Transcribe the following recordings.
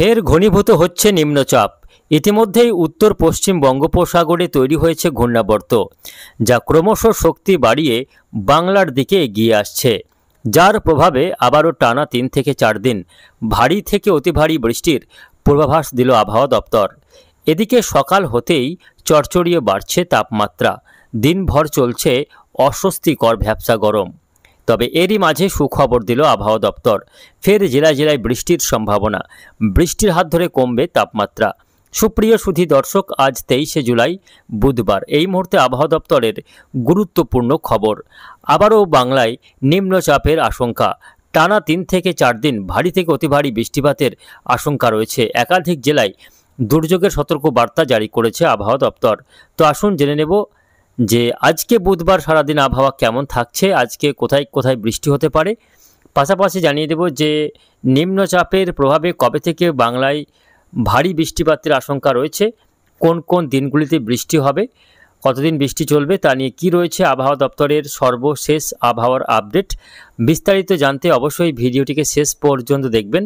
ফের ঘনীভূত হচ্ছে নিম্নচাপ। ইতিমধ্যেই উত্তর পশ্চিম বঙ্গোপসাগরে তৈরি হয়েছে ঘূর্ণাবর্ত, যা ক্রমশ শক্তি বাড়িয়ে বাংলার দিকে এগিয়ে আসছে, যার প্রভাবে আবারও টানা 3 থেকে 4 দিন ভারী থেকে অতি ভারী বৃষ্টির পূর্বাভাস দিল আবহাওয়া দপ্তর। এদিকে সকাল হতেই চড়চড়িয়ে বাড়ছে তাপমাত্রা, দিনভর চলছে অস্বস্তিকর ভ্যাপসা গরম। তবে এরই মাঝে সুখবর দিল আবহাওয়া দপ্তর, ফের জেলায় জেলায় বৃষ্টির সম্ভাবনা। বৃষ্টির হাত ধরে কমবে তাপমাত্রা। সুপ্রিয় সুধী দর্শক, আজ 23শে জুলাই বুধবার। এই মুহূর্তে আবহাওয়া দপ্তরের গুরুত্বপূর্ণ খবর। আবারও বাংলায় নিম্নচাপের আশঙ্কা। টানা 3 থেকে 4 দিন ভারী থেকে অতি ভারী বৃষ্টিপাতের আশঙ্কা রয়েছে। একাধিক জেলায় দুর্যোগের সতর্ক বার্তা জারি করেছে আবহাওয়া দপ্তর। তো আসুন জেনে নেব যে আজকে বুধবার সারাদিন আবহাওয়া কেমন থাকছে, আজকে কোথায় কোথায় বৃষ্টি হতে পারে। পাশাপাশি জানিয়ে দেব যে নিম্নচাপের প্রভাবে কবে থেকে বাংলায় ভারী বৃষ্টিপাতের আশঙ্কা রয়েছে, কোন কোন দিনগুলিতে বৃষ্টি হবে, কতদিন বৃষ্টি চলবে, তা নিয়ে কী রয়েছে আবহাওয়া দপ্তরের সর্বশেষ আবহাওয়ার আপডেট। বিস্তারিত জানতে অবশ্যই ভিডিওটিকে শেষ পর্যন্ত দেখবেন।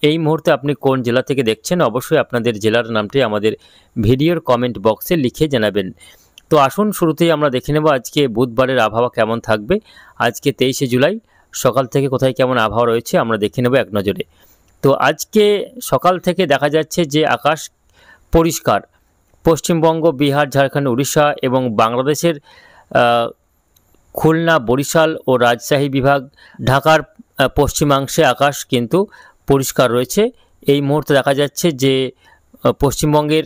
এই মুহূর্তে আপনি কোন জেলা থেকে দেখছেন, অবশ্যই আপনাদের জেলার নামটি আমাদের ভিডিওর কমেন্ট বক্সে লিখে জানাবেন। তো আসুন শুরুতেই আমরা দেখে নেব আজকে বুধবারের আবহাওয়া কেমন থাকবে। আজকে 23শে জুলাই সকাল থেকে কোথায় কেমন আবহাওয়া রয়েছে আমরা দেখে নেব এক নজরে। তো আজকে সকাল থেকে দেখা যাচ্ছে যে আকাশ পরিষ্কার। পশ্চিমবঙ্গ, বিহার, ঝাড়খণ্ড, উড়িষ্যা এবং বাংলাদেশের খুলনা, বরিশাল ও রাজশাহী বিভাগ, ঢাকার পশ্চিমাংশে আকাশ কিন্তু পরিষ্কার রয়েছে। এই মুহূর্তে দেখা যাচ্ছে যে পশ্চিমবঙ্গের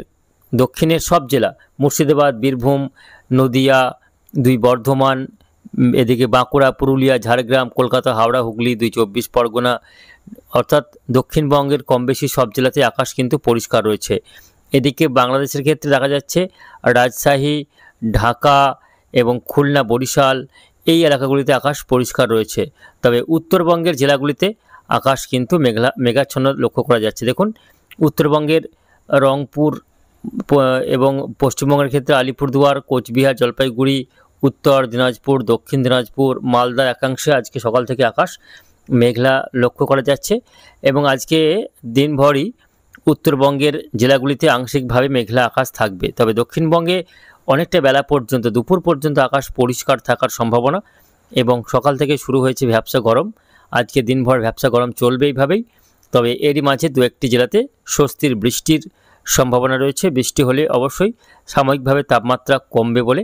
দক্ষিণের সব জেলা, মুর্শিদাবাদ, বীরভূম, নদিয়া, 2 বর্ধমান, এদিকে বাঁকুড়া, পুরুলিয়া, ঝাড়গ্রাম, কলকাতা, হাওড়া, হুগলি, 2 চব্বিশ পরগনা, অর্থাৎ দক্ষিণবঙ্গের কম বেশি সব জেলাতে আকাশ কিন্তু পরিষ্কার রয়েছে। এদিকে বাংলাদেশের ক্ষেত্রে দেখা যাচ্ছে রাজশাহী, ঢাকা এবং খুলনা, বরিশাল এই এলাকাগুলিতে আকাশ পরিষ্কার রয়েছে। তবে উত্তরবঙ্গের জেলাগুলিতে আকাশ কিন্তু মেঘাচ্ছন্ন লক্ষ্য করা যাচ্ছে। দেখুন, উত্তরবঙ্গের রংপুর এবং পশ্চিমবঙ্গের ক্ষেত্রে আলিপুরদুয়ার, কোচবিহার, জলপাইগুড়ি, উত্তর দিনাজপুর, দক্ষিণ দিনাজপুর, মালদার একাংশে আজকে সকাল থেকে আকাশ মেঘলা লক্ষ্য করা যাচ্ছে এবং আজকে দিনভরই উত্তরবঙ্গের জেলাগুলিতে আংশিকভাবে মেঘলা আকাশ থাকবে। তবে দক্ষিণবঙ্গে অনেকটা বেলা পর্যন্ত, দুপুর পর্যন্ত আকাশ পরিষ্কার থাকার সম্ভাবনা এবং সকাল থেকে শুরু হয়েছে ভ্যাপসা গরম। আজকে দিনভর ভ্যাপসা গরম চলবে এইভাবেই। তবে এরই মাঝে 2-1টি জেলাতে স্বস্তির বৃষ্টির সম্ভাবনা রয়েছে। বৃষ্টি হলে অবশ্যই সাময়িকভাবে তাপমাত্রা কমবে বলে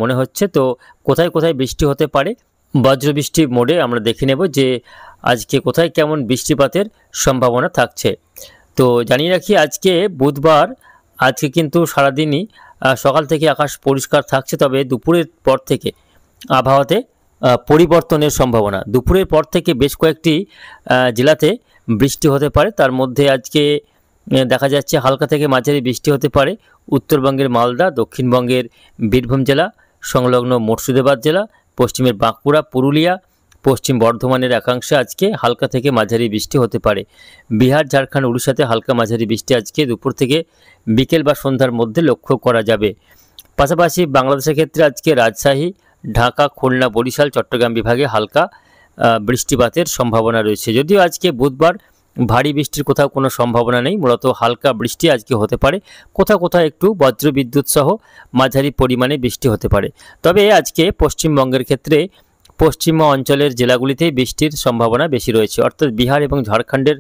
মনে হচ্ছে। তো কোথায় কোথায় বৃষ্টি হতে পারে বজ্রবৃষ্টি মোডে আমরা দেখে নেব যে আজকে কোথায় কেমন বৃষ্টিপাতের সম্ভাবনা থাকছে। তো জানিয়ে রাখি আজকে বুধবার, আজকে কিন্তু সারাদিনই সকাল থেকে আকাশ পরিষ্কার থাকছে। তবে দুপুরের পর থেকে আবহাওয়াতে পরিবর্তনের সম্ভাবনা। দুপুরের পর থেকে বেশ কয়েকটি জেলাতে বৃষ্টি হতে পারে। তার মধ্যে আজকে দেখা যাচ্ছে হালকা থেকে মাঝারি বৃষ্টি হতে পারে উত্তরবঙ্গের মালদা, দক্ষিণবঙ্গের বীরভূম জেলা সংলগ্ন মুর্শিদাবাদ জেলা, পশ্চিমের বাঁকুড়া, পুরুলিয়া, পশ্চিম বর্ধমানের একাংশে আজকে হালকা থেকে মাঝারি বৃষ্টি হতে পারে। বিহার, ঝাড়খণ্ড, উড়িষ্যাতে হালকা মাঝারি বৃষ্টি আজকে দুপুর থেকে বিকেল বা সন্ধ্যার মধ্যে লক্ষ্য করা যাবে। পাশাপাশি বাংলাদেশের ক্ষেত্রে আজকে রাজশাহী, ঢাকা, খুলনা, বরিশাল, চট্টগ্রাম বিভাগে হালকা বৃষ্টিপাতের সম্ভাবনা রয়েছে। যদিও আজকে বুধবার ভারী বৃষ্টির কোথাও কোনো সম্ভাবনা নেই, মূলত হালকা বৃষ্টি আজকে হতে পারে। কোথাও কোথাও একটু বজ্রবিদ্যুৎ সহ মাঝারি পরিমাণে বৃষ্টি হতে পারে। তবে আজকে পশ্চিমবঙ্গের ক্ষেত্রে পশ্চিম অঞ্চলের জেলাগুলিতেই বৃষ্টির সম্ভাবনা বেশি রয়েছে, অর্থাৎ বিহার এবং ঝাড়খণ্ডের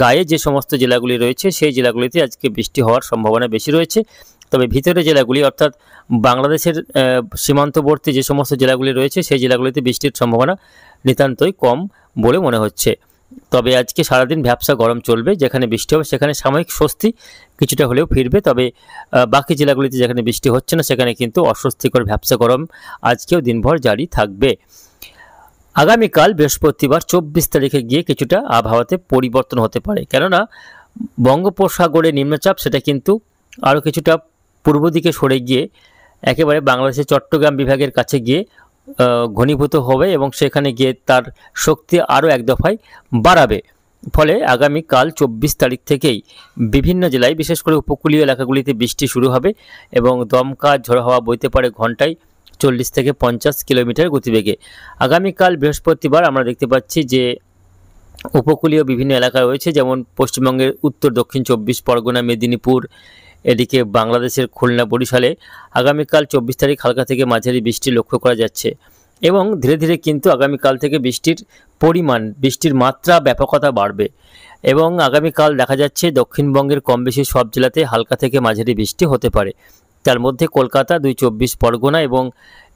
গায়ে যে সমস্ত জেলাগুলি রয়েছে সেই জেলাগুলিতে আজকে বৃষ্টি হওয়ার সম্ভাবনা বেশি রয়েছে। তবে ভিতরের জেলাগুলি, অর্থাৎ বাংলাদেশের সীমান্তবর্তী যে সমস্ত জেলাগুলি রয়েছে সেই জেলাগুলিতে বৃষ্টির সম্ভাবনা নিতান্তই কম বলে মনে হচ্ছে। তবে আজকে সারাদিন ভ্যাপসা গরম চলবে। যেখানে বৃষ্টি হবে সেখানে সাময়িক স্বস্তি কিছুটা হলেও ফিরবে। তবে বাকি জেলাগুলিতে যেখানে বৃষ্টি হচ্ছে না সেখানে কিন্তু অস্বস্তিকর ভ্যাপসা গরম আজকেও দিনভর জারি থাকবে। আগামীকাল বৃহস্পতিবার 24 তারিখে গিয়ে কিছুটা আবহাওয়াতে পরিবর্তন হতে পারে, কেননা বঙ্গোপসাগরে নিম্নচাপ সেটা কিন্তু আরও কিছুটা পূর্ব দিকে সরে গিয়ে একেবারে বাংলাদেশের চট্টগ্রাম বিভাগের কাছে গিয়ে ঘনীভূত হবে এবং সেখানে গিয়ে তার শক্তি আরও এক দফায় বাড়াবে। ফলে আগামীকাল 24 তারিখ থেকেই বিভিন্ন জেলায়, বিশেষ করে উপকূলীয় এলাকাগুলিতে বৃষ্টি শুরু হবে এবং দমকা ঝড়ো হাওয়া বইতে পারে ঘন্টায় 40 থেকে 50 কিলোমিটার গতিবেগে। আগামীকাল বৃহস্পতিবার আমরা দেখতে পাচ্ছি যে উপকূলীয় বিভিন্ন এলাকা রয়েছে, যেমন পশ্চিমবঙ্গের উত্তর দক্ষিণ 24 পরগনা, মেদিনীপুর, এদিকে বাংলাদেশের খুলনা, বরিশালে আগামীকাল 24 তারিখ হালকা থেকে মাঝারি বৃষ্টি লক্ষ্য করা যাচ্ছে। এবং ধীরে ধীরে কিন্তু আগামীকাল থেকে বৃষ্টির পরিমাণ, বৃষ্টির মাত্রা, ব্যাপকতা বাড়বে। এবং আগামীকাল দেখা যাচ্ছে দক্ষিণবঙ্গের কম বেশি সব জেলাতে হালকা থেকে মাঝারি বৃষ্টি হতে পারে। তার মধ্যে কলকাতা, 24 পরগনা এবং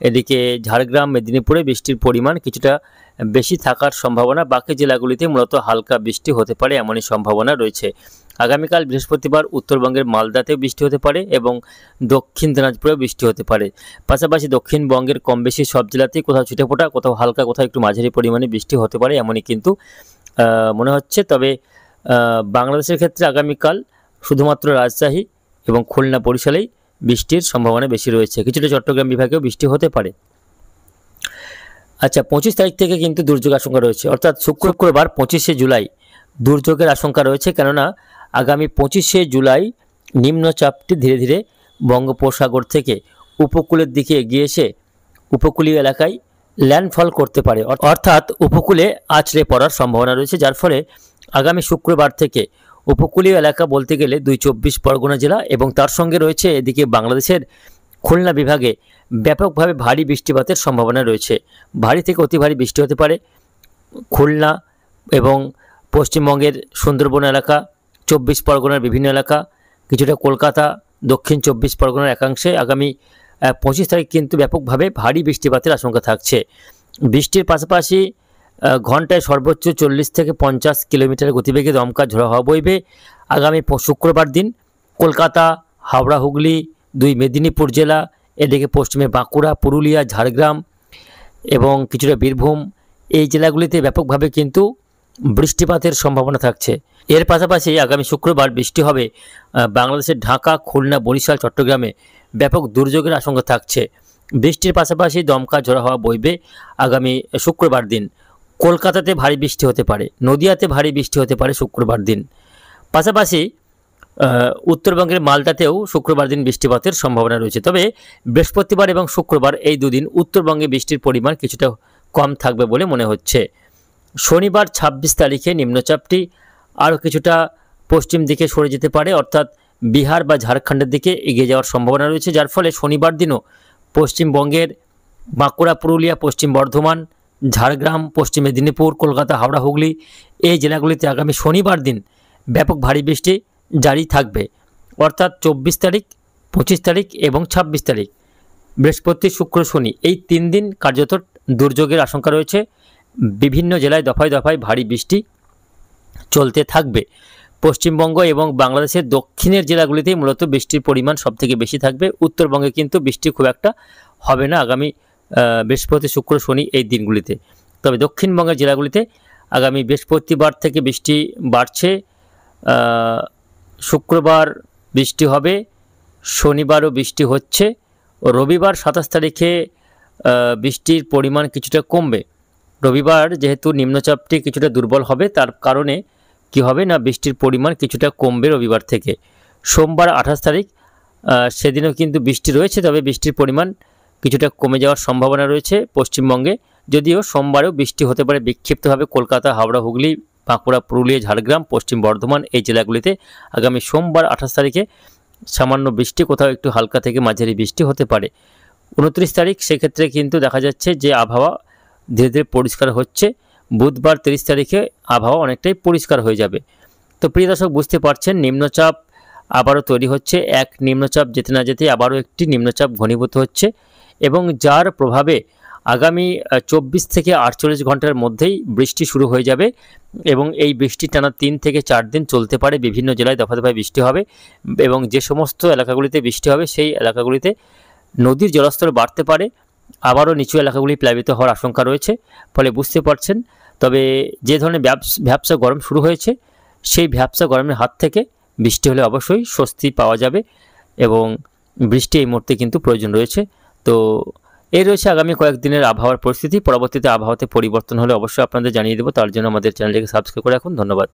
এদিকে ঝাড়গ্রাম, মেদিনীপুরে বৃষ্টির পরিমাণ কিছুটা বেশি থাকার সম্ভাবনা। বাকি জেলাগুলিতে মূলত হালকা বৃষ্টি হতে পারে এমনই সম্ভাবনা রয়েছে। আগামীকাল বৃহস্পতিবার উত্তরবঙ্গের মালদাতেও বৃষ্টি হতে পারে এবং দক্ষিণ দিনাজপুরেও বৃষ্টি হতে পারে। পাশাপাশি দক্ষিণবঙ্গের কম বেশি সব জেলাতেই কোথাও ছিটেফোঁটা, কোথাও হালকা, কোথাও একটু মাঝারি পরিমাণে বৃষ্টি হতে পারে এমনই কিন্তু মনে হচ্ছে। তবে বাংলাদেশের ক্ষেত্রে আগামীকাল শুধুমাত্র রাজশাহী এবং খুলনা, বরিশালেই বৃষ্টির সম্ভাবনা বেশি রয়েছে। কিছুটা চট্টগ্রাম বিভাগেও বৃষ্টি হতে পারে। আচ্ছা, 25 তারিখ থেকে কিন্তু দুর্যোগ আশঙ্কা রয়েছে, অর্থাৎ শুক্রবার 25শে জুলাই দুর্যোগের আশঙ্কা রয়েছে। কেননা আগামী 25শে জুলাই নিম্নচাপটি ধীরে ধীরে বঙ্গোপসাগর থেকে উপকূলের দিকে এগিয়ে এসে উপকূলীয় এলাকায় ল্যান্ডফল করতে পারে, অর্থাৎ উপকূলে আছড়ে পড়ার সম্ভাবনা রয়েছে। যার ফলে আগামী শুক্রবার থেকে উপকূলীয় এলাকা বলতে গেলে 24 পরগনা জেলা এবং তার সঙ্গে রয়েছে এদিকে বাংলাদেশের খুলনা বিভাগে ব্যাপকভাবে ভারী বৃষ্টিপাতের সম্ভাবনা রয়েছে। ভারী থেকে অতি ভারী বৃষ্টি হতে পারে খুলনা এবং পশ্চিমবঙ্গের সুন্দরবন এলাকা, 24 পরগনার বিভিন্ন এলাকা, কিছুটা কলকাতা, দক্ষিণ 24 পরগনার একাংশে আগামী 25 তারিখ কিন্তু ব্যাপকভাবে ভারী বৃষ্টিপাতের আশঙ্কা থাকছে। বৃষ্টির পাশাপাশি ঘন্টায় সর্বোচ্চ 40 থেকে 50 কিলোমিটার গতিবেগে দমকা ঝোড়ো হাওয়া বইবে। আগামী শুক্রবার দিন কলকাতা, হাওড়া, হুগলি, 2 মেদিনীপুর জেলা, এদিকে পশ্চিমে বাঁকুড়া, পুরুলিয়া, ঝাড়গ্রাম এবং কিছুটা বীরভূম, এই জেলাগুলিতে ব্যাপকভাবে কিন্তু বৃষ্টিপাতের সম্ভাবনা থাকছে। এর পাশাপাশি আগামী শুক্রবার বৃষ্টি হবে বাংলাদেশের ঢাকা, খুলনা, বরিশাল, চট্টগ্রামে ব্যাপক দুর্যোগের আশঙ্কা থাকছে। বৃষ্টির পাশাপাশি দমকা ঝোড়ো হাওয়া বইবে আগামী শুক্রবার দিন। কলকাতাতে ভারী বৃষ্টি হতে পারে, নদিয়াতে ভারী বৃষ্টি হতে পারে শুক্রবার দিন। পাশাপাশি উত্তরবঙ্গের মালদাতেও শুক্রবার দিন বৃষ্টিপাতের সম্ভাবনা রয়েছে। তবে বৃহস্পতিবার এবং শুক্রবার এই দুদিন উত্তরবঙ্গে বৃষ্টির পরিমাণ কিছুটা কম থাকবে বলে মনে হচ্ছে। শনিবার 26 তারিখে নিম্নচাপটি আরও কিছুটা পশ্চিম দিকে সরে যেতে পারে, অর্থাৎ বিহার বা ঝাড়খণ্ডের দিকে এগিয়ে যাওয়ার সম্ভাবনা রয়েছে। যার ফলে শনিবার দিনও পশ্চিমবঙ্গের বাঁকুড়া, পুরুলিয়া, পশ্চিম বর্ধমান, ঝাড়গ্রাম, পশ্চিম মেদিনীপুর, কলকাতা, হাওড়া, হুগলি এই জেলাগুলিতে আগামী শনিবার দিন ব্যাপক ভারী বৃষ্টি জারি থাকবে। অর্থাৎ 24 তারিখ, 25 তারিখ এবং 26 তারিখ বৃহস্পতি, শুক্র, শনি এই 3 দিন কার্যত দুর্যোগের আশঙ্কা রয়েছে। বিভিন্ন জেলায় দফায় দফায় ভারী বৃষ্টি চলতে থাকবে। পশ্চিমবঙ্গ এবং বাংলাদেশের দক্ষিণের জেলাগুলিতেই মূলত বৃষ্টির পরিমাণ সবথেকে বেশি থাকবে। উত্তরবঙ্গে কিন্তু বৃষ্টি খুব একটা হবে না আগামী বৃহস্পতি, শুক্র, শনি এই দিনগুলিতে। তবে দক্ষিণবঙ্গের জেলাগুলিতে আগামী বৃহস্পতিবার থেকে বৃষ্টি বাড়ছে, শুক্রবার বৃষ্টি হবে, শনিবারও বৃষ্টি হচ্ছে, রবিবার 27 তারিখে বৃষ্টির পরিমাণ কিছুটা কমবে। রবিবার যেহেতু নিম্নচাপটি কিছুটা দুর্বল হবে, তার কারণে কি হবে না বৃষ্টির পরিমাণ কিছুটা কমবে রবিবার থেকে। সোমবার 28 তারিখ সেদিনও কিন্তু বৃষ্টি রয়েছে, তবে বৃষ্টির পরিমাণ কিছুটা কমে যাওয়ার সম্ভাবনা রয়েছে পশ্চিমবঙ্গে। যদিও সোমবারেও বৃষ্টি হতে পারে বিক্ষিপ্তভাবে কলকাতা, হাওড়া, হুগলি, বাঁকুড়া, পুরুলিয়া, ঝাড়গ্রাম, পশ্চিম বর্ধমান এই জেলাগুলিতে আগামী সোমবার 28 তারিখে সামান্য বৃষ্টি, কোথাও একটু হালকা থেকে মাঝারি বৃষ্টি হতে পারে। 29 তারিখ সেক্ষেত্রে কিন্তু দেখা যাচ্ছে যে আবহাওয়া ধীরে ধীরে পরিষ্কার হচ্ছে। বুধবার 30 তারিখে আবহাওয়া অনেকটাই পরিষ্কার হয়ে যাবে। তো প্রিয় দর্শক, বুঝতে পারছেন নিম্নচাপ আবারও তৈরি হচ্ছে। এক নিম্নচাপ যেতে না যেতে আবারও একটি নিম্নচাপ ঘনীভূত হচ্ছে এবং যার প্রভাবে আগামী 24 থেকে 48 ঘন্টার মধ্যেই বৃষ্টি শুরু হয়ে যাবে এবং এই বৃষ্টি টানা 3 থেকে 4 দিন চলতে পারে। বিভিন্ন জেলায় দফা দফায় বৃষ্টি হবে এবং যে সমস্ত এলাকাগুলিতে বৃষ্টি হবে সেই এলাকাগুলিতে নদীর জলস্তর বাড়তে পারে, আবারও নিচু এলাকাগুলি প্লাবিত হওয়ার আশঙ্কা রয়েছে। ফলে বুঝতে পারছেন, তবে যে ধরনের ভ্যাপসা গরম শুরু হয়েছে সেই ভ্যাপসা গরমের হাত থেকে বৃষ্টি হলে অবশ্যই স্বস্তি পাওয়া যাবে এবং বৃষ্টি এই মুহূর্তে কিন্তু প্রয়োজন রয়েছে। তো এই রয়েছে আগামী কয়েকদিনের আবহাওয়ার পরিস্থিতি। পরবর্তীতে আবহাওয়াতে পরিবর্তন হলে অবশ্যই আপনাদের জানিয়ে দেবো। তার জন্য আমাদের চ্যানেলটিকে সাবস্ক্রাইব করে রাখুন। ধন্যবাদ।